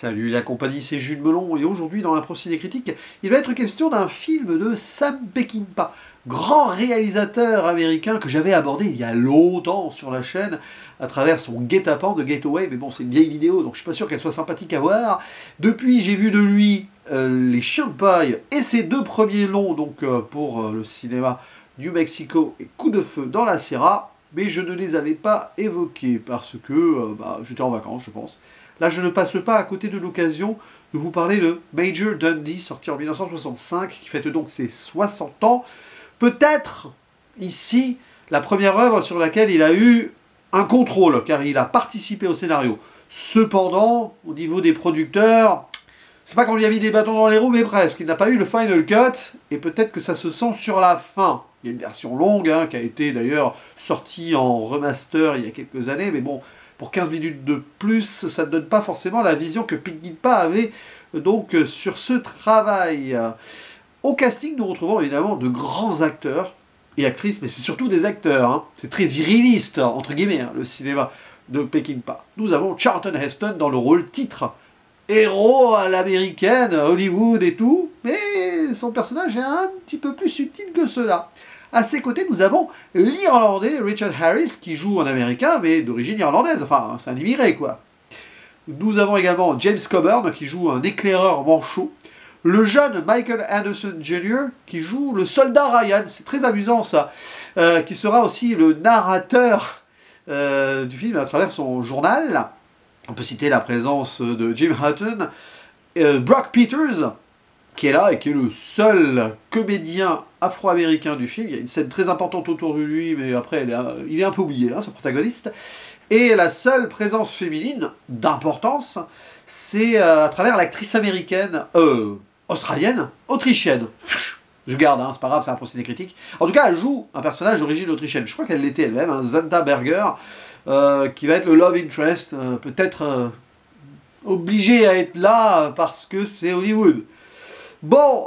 Salut la compagnie, c'est Jules Melon et aujourd'hui dans la Procédé critique, il va être question d'un film de Sam Peckinpah, grand réalisateur américain que j'avais abordé il y a longtemps sur la chaîne à travers son guet-apens de Gateway, mais bon c'est une vieille vidéo donc je suis pas sûr qu'elle soit sympathique à voir. Depuis j'ai vu de lui Les Chiens de paille et ses deux premiers longs donc pour le cinéma du Mexico et Coup de feu dans la Sierra, mais je ne les avais pas évoqués parce que j'étais en vacances je pense. Là, je ne passe pas à côté de l'occasion de vous parler de Major Dundee, sorti en 1965, qui fête donc ses 60 ans. Peut-être, ici, la première œuvre sur laquelle il a eu un contrôle, car il a participé au scénario. Cependant, au niveau des producteurs, c'est pas qu'on lui a mis des bâtons dans les roues, mais presque. Il n'a pas eu le final cut, et peut-être que ça se sent sur la fin. Il y a une version longue, qui a été d'ailleurs sortie en remaster il y a quelques années, mais bon, pour 15 minutes de plus, ça ne donne pas forcément la vision que Peckinpah avait donc sur ce travail. Au casting, nous retrouvons évidemment de grands acteurs et actrices, mais c'est surtout des acteurs. Hein. C'est très viriliste, entre guillemets, le cinéma de Peckinpah. Nous avons Charlton Heston dans le rôle titre. Héros à l'américaine, Hollywood et tout, mais son personnage est un petit peu plus subtil que cela. À ses côtés, nous avons l'Irlandais Richard Harris, qui joue un Américain, mais d'origine irlandaise. Enfin, c'est un immigré, quoi. Nous avons également James Coburn, qui joue un éclaireur manchot. Le jeune Michael Anderson Jr., qui joue le soldat Ryan. C'est très amusant, ça. Qui sera aussi le narrateur du film à travers son journal. On peut citer la présence de Jim Hutton. Brock Peters, qui est là et qui est le seul comédien afro-américain du film. Il y a une scène très importante autour de lui, mais après il est un peu oublié, ce protagoniste. Et la seule présence féminine d'importance, c'est à travers l'actrice américaine, australienne, autrichienne. Je garde, c'est pas grave, c'est un procédé critique. En tout cas, elle joue un personnage d'origine autrichienne. Je crois qu'elle l'était elle-même, Zanta Berger, qui va être le love interest, peut-être obligé à être là parce que c'est Hollywood. Bon,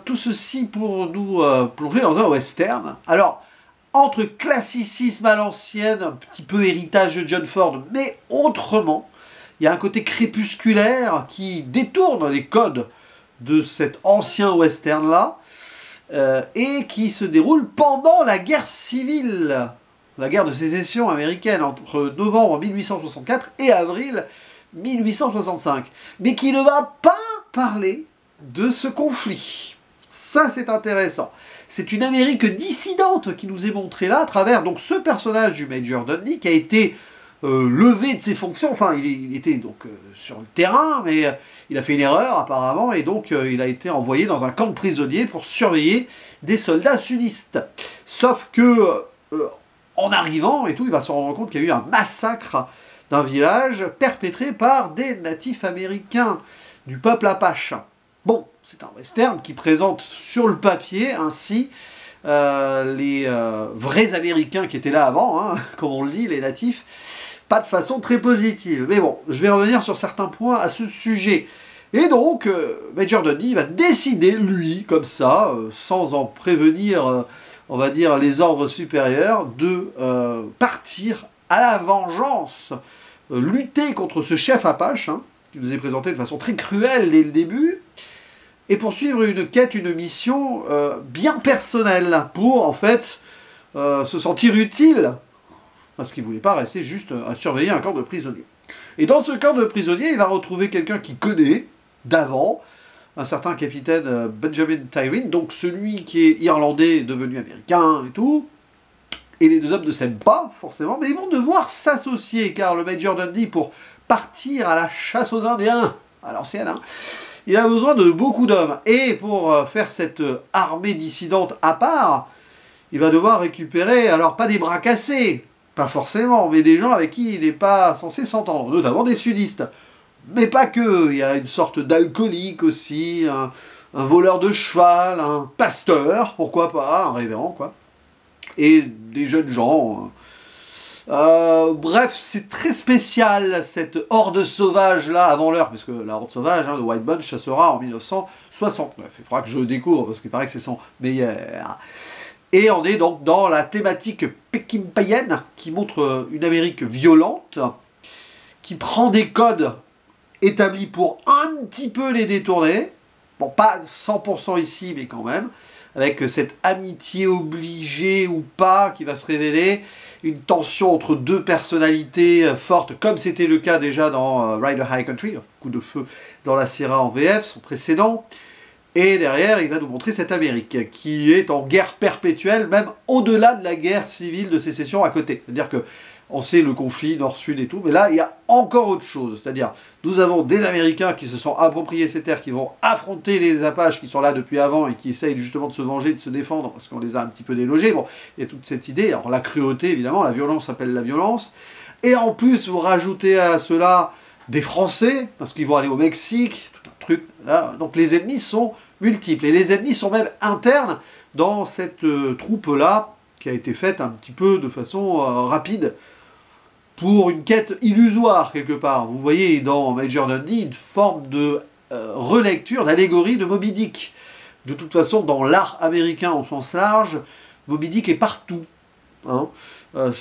tout ceci pour nous plonger dans un western. Alors, entre classicisme à l'ancienne, un petit peu héritage de John Ford, mais autrement, il y a un côté crépusculaire qui détourne les codes de cet ancien western-là, et qui se déroule pendant la guerre civile, la guerre de sécession américaine, entre novembre 1864 et avril 1865, mais qui ne va pas parler de ce conflit. Ça, c'est intéressant. C'est une Amérique dissidente qui nous est montrée là, à travers donc ce personnage du Major Dundee, qui a été levé de ses fonctions. Enfin, il était donc sur le terrain, mais il a fait une erreur, apparemment, et donc il a été envoyé dans un camp de prisonniers pour surveiller des soldats sudistes. Sauf que, en arrivant, et tout, il va se rendre compte qu'il y a eu un massacre d'un village perpétré par des natifs américains du peuple Apache. Bon, c'est un western qui présente sur le papier ainsi les vrais Américains qui étaient là avant, comme on le dit, les natifs, pas de façon très positive. Mais bon, je vais revenir sur certains points à ce sujet. Et donc, Major Dundee va décider, lui, comme ça, sans en prévenir, on va dire, les ordres supérieurs, de partir à la vengeance, lutter contre ce chef Apache, qui nous est présenté de façon très cruelle dès le début, et poursuivre une quête, une mission bien personnelle, pour en fait se sentir utile, parce qu'il ne voulait pas rester juste à surveiller un camp de prisonniers. Et dans ce camp de prisonniers, il va retrouver quelqu'un qu'il connaît d'avant, un certain capitaine Benjamin Tyreen, donc celui qui est irlandais devenu américain et tout. Et les deux hommes ne s'aiment pas, forcément, mais ils vont devoir s'associer, car le Major Dundee, pour partir à la chasse aux Indiens, à l'ancienne, il a besoin de beaucoup d'hommes. Et pour faire cette armée dissidente à part, il va devoir récupérer, alors pas des bras cassés, pas forcément, mais des gens avec qui il n'est pas censé s'entendre, notamment des sudistes. Mais pas que, il y a une sorte d'alcoolique aussi, un voleur de cheval, un pasteur, pourquoi pas, un révérend, quoi. Et des jeunes gens. Bref, c'est très spécial, cette horde sauvage là, avant l'heure, parce que la horde sauvage de White Bunch, ça sera en 1969. Il faudra que je le découvre, parce qu'il paraît que c'est son meilleur. Et on est donc dans la thématique peckinpahienne, qui montre une Amérique violente, qui prend des codes établi pour un petit peu les détourner. Bon, pas 100% ici, mais quand même, avec cette amitié obligée ou pas qui va se révéler, une tension entre deux personnalités fortes, comme c'était le cas déjà dans Ride the High Country, Coup de feu dans la Sierra en VF, son précédent. Et derrière, il va nous montrer cette Amérique qui est en guerre perpétuelle, même au-delà de la guerre civile de sécession à côté. C'est-à-dire que on sait le conflit nord-sud et tout, mais là, il y a encore autre chose. C'est-à-dire, nous avons des Américains qui se sont appropriés ces terres, qui vont affronter les Apaches qui sont là depuis avant et qui essayent justement de se venger, de se défendre, parce qu'on les a un petit peu délogés. Bon, il y a toute cette idée. Alors, la cruauté, évidemment, la violence appelle la violence. Et en plus, vous rajoutez à cela des Français, parce qu'ils vont aller au Mexique, tout un truc. Là. Donc, les ennemis sont multiples. Et les ennemis sont même internes dans cette troupe-là, qui a été faite un petit peu de façon rapide, pour une quête illusoire, quelque part. Vous voyez dans Major Dundee une forme de relecture, d'allégorie de Moby Dick. De toute façon, dans l'art américain au sens large, Moby Dick est partout. Hein. Vous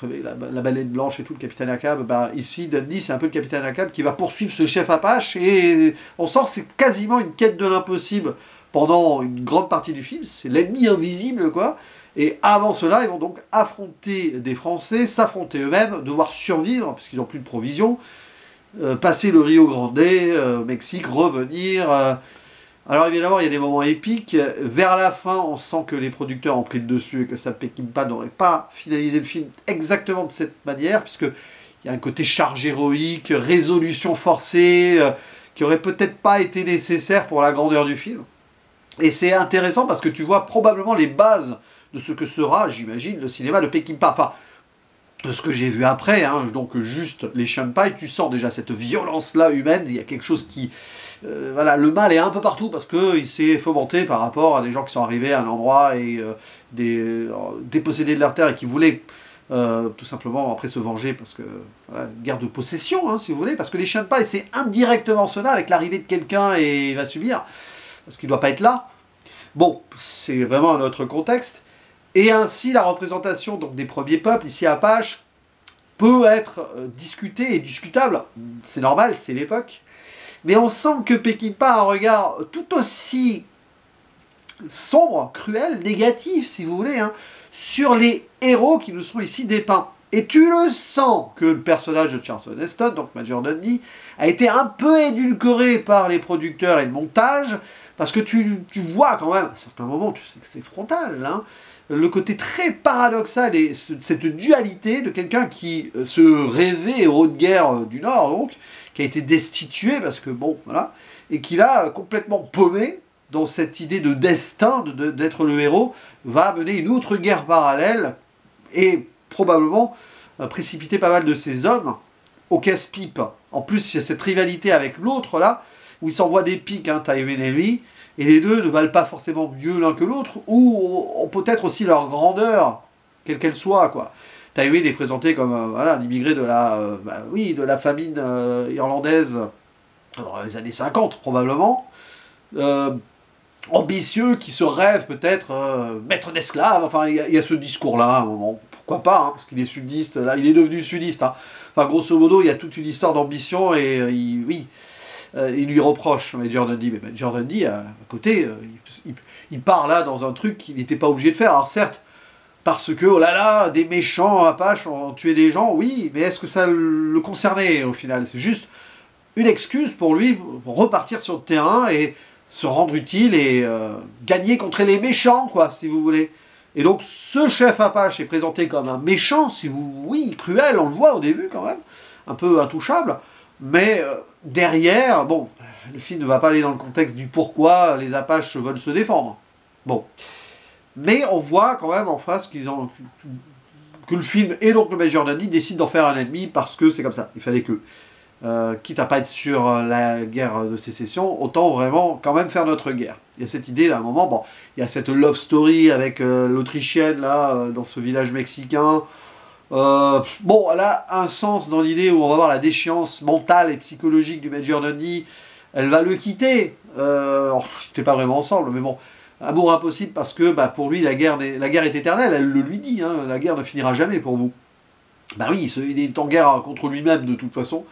savez, la baleine blanche et tout, le capitaine Ahab, bah, ici, Dundee, c'est un peu le capitaine Ahab qui va poursuivre ce chef Apache, et on sent que c'est quasiment une quête de l'impossible pendant une grande partie du film. C'est l'ennemi invisible, quoi. Et avant cela, ils vont donc affronter des Français, s'affronter eux-mêmes, devoir survivre, parce qu'ils n'ont plus de provisions, passer le Rio Grande, Mexique, revenir. Alors évidemment, il y a des moments épiques. Vers la fin, on sent que les producteurs ont pris le dessus et que Sam Peckinpah n'aurait pas finalisé le film exactement de cette manière, puisqu'il y a un côté charge héroïque, résolution forcée, qui aurait peut-être pas été nécessaire pour la grandeur du film. Et c'est intéressant parce que tu vois probablement les bases de ce que sera, j'imagine, le cinéma de Peckinpah. Enfin, de ce que j'ai vu après, hein, donc juste les Shanpai, tu sens déjà cette violence-là humaine, il y a quelque chose qui... voilà, le mal est un peu partout parce qu'il s'est fomenté par rapport à des gens qui sont arrivés à un endroit et dépossédés de leur terre et qui voulaient tout simplement après se venger parce que, voilà, guerre de possession, hein, si vous voulez, parce que les Shanpai, c'est indirectement cela, avec l'arrivée de quelqu'un et il va subir, parce qu'il ne doit pas être là. Bon, c'est vraiment un autre contexte. Et ainsi, la représentation donc, des premiers peuples, ici Apache, peut être discutée et discutable. C'est normal, c'est l'époque. Mais on sent que Peckinpah a un regard tout aussi sombre, cruel, négatif, si vous voulez, hein, sur les héros qui nous sont ici dépeints. Et tu le sens que le personnage de Charlton Heston, donc Major Dundee, a été un peu édulcoré par les producteurs et le montage, parce que tu vois quand même, à certains moments, tu sais que c'est frontal, hein, le côté très paradoxal et cette dualité de quelqu'un qui se rêvait héros de guerre du Nord, donc, qui a été destitué, parce que bon, voilà, et qui l'a complètement paumé dans cette idée de destin, d'être le héros, va mener une autre guerre parallèle, et probablement précipiter pas mal de ces hommes au casse-pipe. En plus, il y a cette rivalité avec l'autre, là, où ils s'envoient des piques, hein, Tywin et lui, et les deux ne valent pas forcément mieux l'un que l'autre, ou ont peut-être aussi leur grandeur, quelle qu'elle soit, quoi. Tywin est présenté comme voilà, un immigré de la famine irlandaise dans les années 50, probablement. Ambitieux, qui se rêve peut-être maître d'esclaves, enfin, il y a ce discours-là, à un moment. Pourquoi pas, hein, parce qu'il est sudiste, là, il est devenu sudiste. Hein. Enfin, grosso modo, il y a toute une histoire d'ambition, et il lui reproche Major Dundee, mais Major Dundee, à côté, il part là dans un truc qu'il n'était pas obligé de faire. Alors certes, parce que, oh là là, des méchants Apaches ont tué des gens, oui, mais est-ce que ça le concernait au final? C'est juste une excuse pour lui, pour repartir sur le terrain et se rendre utile et gagner contre les méchants, quoi, si vous voulez. Et donc ce chef Apache est présenté comme un méchant, oui, cruel, on le voit au début quand même, un peu intouchable, mais derrière, bon, le film ne va pas aller dans le contexte du pourquoi les Apaches veulent se défendre. Bon. Mais on voit quand même en face que le film et donc le Major Dundee décident d'en faire un ennemi parce que c'est comme ça. Il fallait que, quitte à pas être sur la guerre de sécession, autant vraiment quand même faire notre guerre. Il y a cette idée là, à un moment, bon, il y a cette love story avec l'Autrichienne là, dans ce village mexicain. Bon, elle a un sens dans l'idée où on va voir la déchéance mentale et psychologique du Major Dundee. Elle va le quitter. C'était pas vraiment ensemble, mais bon. Amour impossible parce que bah, pour lui la guerre est éternelle, elle le lui dit, la guerre ne finira jamais pour vous. Bah oui, il est en guerre contre lui-même de toute façon,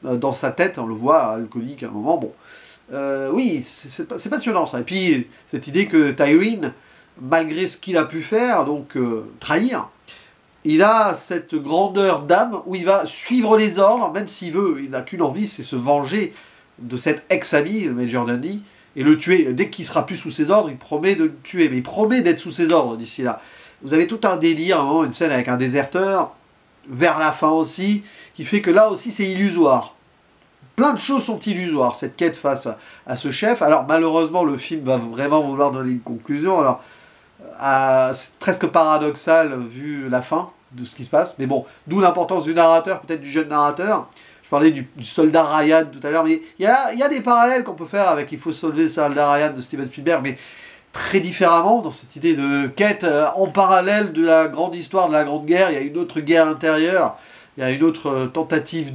dans sa tête, on le voit alcoolique à un moment, bon. Oui, c'est passionnant ça. Et puis, cette idée que Tyreen, malgré ce qu'il a pu faire, donc trahir, il a cette grandeur d'âme où il va suivre les ordres, même s'il veut, il n'a qu'une envie, c'est se venger de cet ex-ami, le Major Dundee, et le tuer. Dès qu'il sera plus sous ses ordres, il promet de le tuer, mais il promet d'être sous ses ordres d'ici là. Vous avez tout un délire, hein, une scène avec un déserteur, vers la fin aussi, qui fait que là aussi c'est illusoire. Plein de choses sont illusoires, cette quête face à ce chef. Alors malheureusement, le film va vraiment vouloir donner une conclusion. Alors, c'est presque paradoxal vu la fin de ce qui se passe. Mais bon, d'où l'importance du narrateur, peut-être du jeune narrateur. Je parlais du soldat Ryan tout à l'heure, mais il y a des parallèles qu'on peut faire avec Il faut sauver le soldat Ryan de Steven Spielberg, mais très différemment, dans cette idée de quête en parallèle de la grande histoire de la Grande Guerre. Il y a une autre guerre intérieure, il y a une autre tentative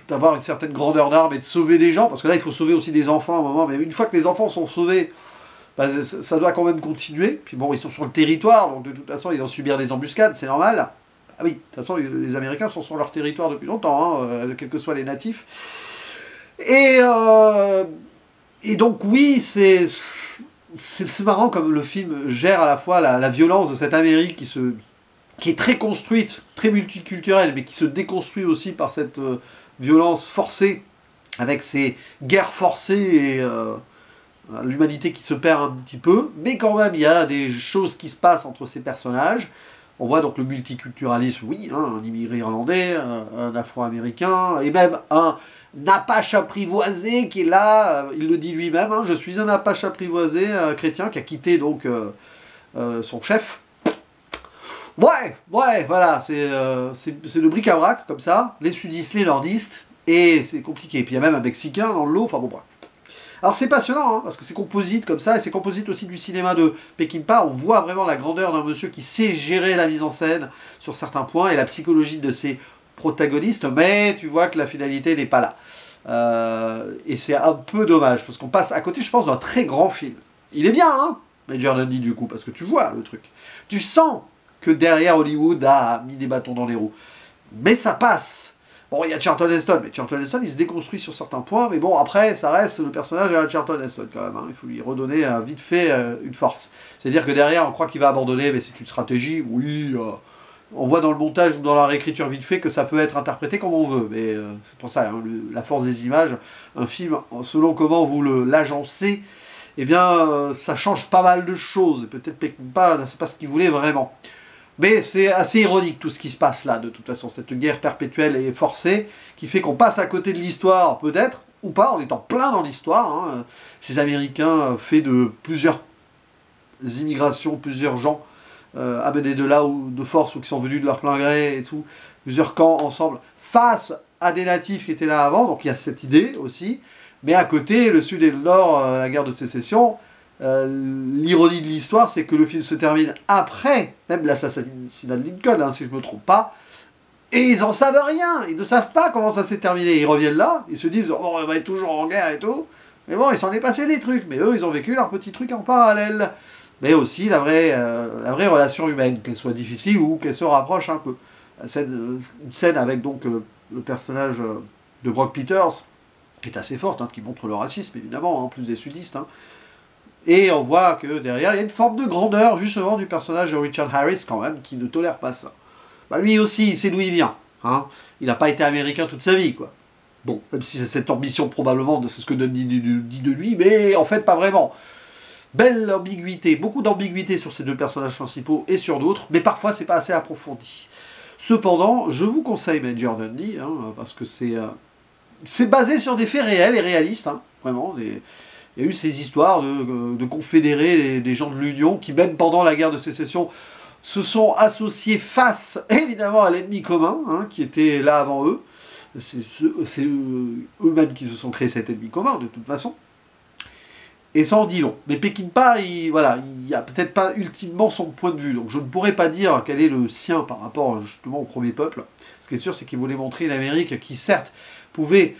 d'avoir une certaine grandeur d'arme et de sauver des gens, parce que là il faut sauver aussi des enfants à un moment, mais une fois que les enfants sont sauvés, bah, ça doit quand même continuer. Puis bon, ils sont sur le territoire, donc de toute façon ils vont subir des embuscades, c'est normal. Ah oui, de toute façon les Américains sont sur leur territoire depuis longtemps, hein, quels que soient les natifs. Et donc oui, c'est marrant comme le film gère à la fois la violence de cette Amérique qui est très construite, très multiculturelle, mais qui se déconstruit aussi par cette violence forcée, avec ces guerres forcées et l'humanité qui se perd un petit peu, mais quand même il y a des choses qui se passent entre ces personnages. On voit donc le multiculturalisme, oui, hein, un immigré irlandais, un afro-américain, et même un Apache apprivoisé qui est là, il le dit lui-même, hein, je suis un Apache apprivoisé chrétien qui a quitté donc son chef. Ouais, voilà, c'est le bric-à-brac, comme ça, les sudistes, les nordistes, et c'est compliqué. Puis il y a même un Mexicain dans le lot, enfin bon, bref. Alors c'est passionnant, hein, parce que c'est composite comme ça, et c'est composite aussi du cinéma de Peckinpah. On voit vraiment la grandeur d'un monsieur qui sait gérer la mise en scène sur certains points, et la psychologie de ses protagonistes, mais tu vois que la finalité n'est pas là. Et c'est un peu dommage, parce qu'on passe à côté, je pense, d'un très grand film. Il est bien, hein, Major Dundee, du coup, parce que tu vois le truc. Tu sens que derrière Hollywood a mis des bâtons dans les roues. Mais ça passe. Bon, il y a Charlton Heston, mais Charlton Heston, il se déconstruit sur certains points, mais bon, après, ça reste le personnage de Charlton Heston, quand même. Hein. Il faut lui redonner vite fait une force. C'est-à-dire que derrière, on croit qu'il va abandonner, mais c'est une stratégie, oui. On voit dans le montage ou dans la réécriture vite fait que ça peut être interprété comme on veut. Mais c'est pour ça, hein, la force des images, un film, selon comment vous l'agencez, eh bien, ça change pas mal de choses. Peut-être pas, c'est pas ce qu'il voulait vraiment. Mais c'est assez ironique tout ce qui se passe là, de toute façon, cette guerre perpétuelle et forcée, qui fait qu'on passe à côté de l'histoire, peut-être, ou pas, en étant plein dans l'histoire. Hein. Ces Américains, faits de plusieurs immigrations, plusieurs gens, amenés de là ou de force, ou qui sont venus de leur plein gré et tout, plusieurs camps ensemble, face à des natifs qui étaient là avant, donc il y a cette idée aussi. Mais à côté, le Sud et le Nord, la guerre de sécession. L'ironie de l'histoire, c'est que le film se termine après, même l'assassinat de Lincoln, hein, si je ne me trompe pas, et ils en savent rien, ils ne savent pas comment ça s'est terminé. Ils reviennent là, ils se disent oh, on va être toujours en guerre et tout, mais bon, il s'en est passé des trucs, mais eux, ils ont vécu leur petit truc en parallèle. Mais aussi la vraie relation humaine, qu'elle soit difficile ou qu'elle se rapproche un peu. Une scène avec donc le personnage de Brock Peters, qui est assez forte, hein, qui montre le racisme évidemment, en plus des sudistes. Hein. Et on voit que derrière, il y a une forme de grandeur, justement, du personnage de Richard Harris, quand même, qui ne tolère pas ça. Bah, lui aussi, il sait d'où il vient. Hein. Il n'a pas été américain toute sa vie, quoi. Bon, même si c'est cette ambition, probablement, c'est ce que Dundee dit de lui, mais en fait, pas vraiment. Belle ambiguïté, beaucoup d'ambiguïté sur ces deux personnages principaux et sur d'autres, mais parfois, c'est pas assez approfondi. Cependant, je vous conseille Major Dundee, hein, parce que c'est basé sur des faits réels et réalistes, hein, vraiment, il y a eu ces histoires de confédérer des gens de l'Union qui, même pendant la guerre de sécession, se sont associés face, évidemment, à l'ennemi commun, hein, qui était là avant eux. C'est eux-mêmes qui se sont créés cet ennemi commun, de toute façon. Et ça en dit long. Mais Peckinpah, il a peut-être pas ultimement son point de vue. Donc je ne pourrais pas dire quel est le sien par rapport justement au premier peuple. Ce qui est sûr, c'est qu'il voulait montrer une Amérique qui, certes, pouvait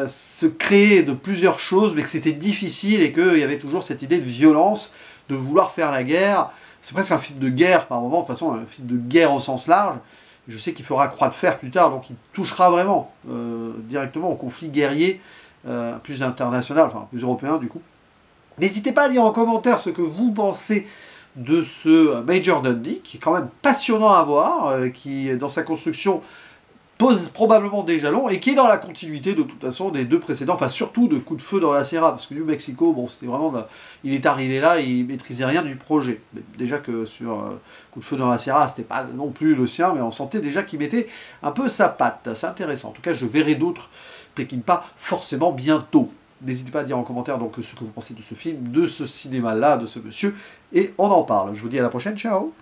se créer de plusieurs choses, mais que c'était difficile et qu'il y avait toujours cette idée de violence, de vouloir faire la guerre. C'est presque un film de guerre par moment, de toute façon un film de guerre au sens large, Je sais qu'il fera croix de fer plus tard, donc il touchera vraiment directement au conflit guerrier plus international, enfin plus européen du coup. N'hésitez pas à dire en commentaire ce que vous pensez de ce Major Dundee, qui est quand même passionnant à voir, qui dans sa construction pose probablement des jalons et qui est dans la continuité de toute façon des deux précédents, enfin surtout de Coup de feu dans la Sierra, parce que New Mexico, bon, c'était vraiment, il est arrivé là, il maîtrisait rien du projet. Mais déjà que sur Coup de feu dans la Sierra, c'était pas non plus le sien, mais on sentait déjà qu'il mettait un peu sa patte. C'est intéressant. En tout cas, je verrai d'autres Peckinpah forcément bientôt. N'hésitez pas à dire en commentaire donc ce que vous pensez de ce film, de ce cinéma-là, de ce monsieur, et on en parle. Je vous dis à la prochaine, ciao!